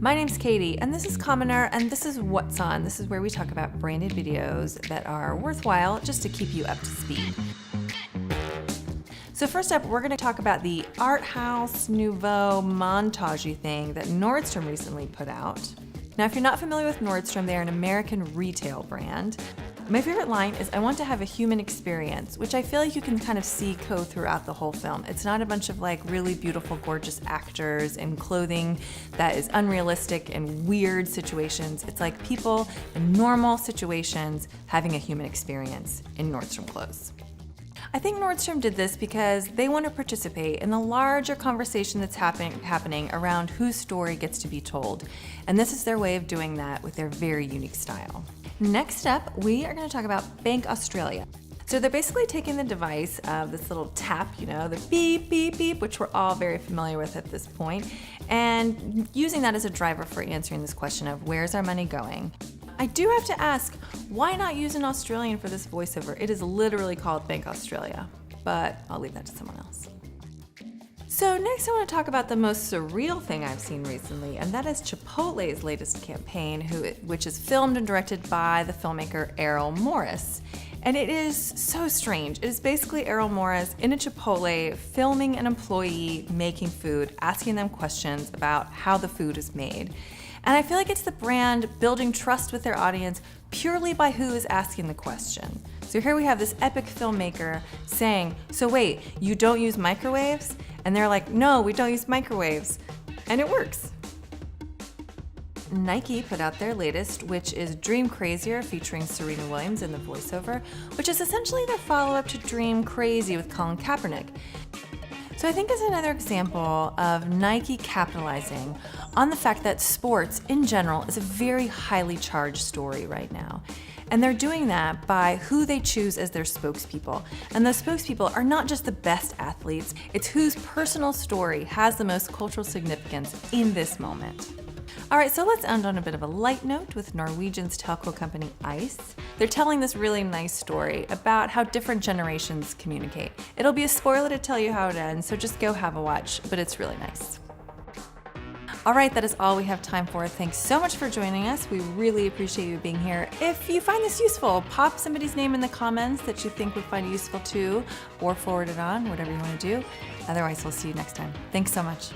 My name's Katie, and this is Commoner, and this is What's On. This is where we talk about branded videos that are worthwhile just to keep you up to speed. So first up, we're going to talk about the art house nouveau montage-y thing that Nordstrom recently put out. Now, if you're not familiar with Nordstrom, they're an American retail brand. My favorite line is, "I want to have a human experience," which I feel like you can kind of see throughout the whole film. It's not a bunch of like really beautiful, gorgeous actors in clothing that is unrealistic and weird situations. It's like people in normal situations having a human experience in Nordstrom clothes. I think Nordstrom did this because they want to participate in the larger conversation that's happening around whose story gets to be told. And this is their way of doing that with their very unique style. Next up, we are going to talk about Bank Australia. So they're basically taking the device of this little tap, the beep, beep, beep, which we're all very familiar with at this point, and using that as a driver for answering this question of where's our money going? I do have to ask, why not use an Australian for this voiceover? It is literally called Bank Australia, but I'll leave that to someone else. So next I want to talk about the most surreal thing I've seen recently, and that is Chipotle's latest campaign, which is filmed and directed by the filmmaker Errol Morris. And it is so strange. It is basically Errol Morris in a Chipotle filming an employee making food, asking them questions about how the food is made. And I feel like it's the brand building trust with their audience purely by who is asking the question. So here we have this epic filmmaker saying, "So wait, you don't use microwaves?" And they're like, "No, we don't use microwaves." And it works. Nike put out their latest, which is Dream Crazier, featuring Serena Williams in the voiceover, which is essentially their follow-up to Dream Crazy with Colin Kaepernick. So I think it's another example of Nike capitalizing on the fact that sports in general is a very highly charged story right now. And they're doing that by who they choose as their spokespeople. And those spokespeople are not just the best athletes, it's whose personal story has the most cultural significance in this moment. All right, so let's end on a bit of a light note with Norwegian's telco company Ice. They're telling this really nice story about how different generations communicate. It'll be a spoiler to tell you how it ends, so just go have a watch, but it's really nice. All right, that is all we have time for. Thanks so much for joining us. We really appreciate you being here. If you find this useful, pop somebody's name in the comments that you think would find it useful too, or forward it on, whatever you want to do. Otherwise, we'll see you next time. Thanks so much.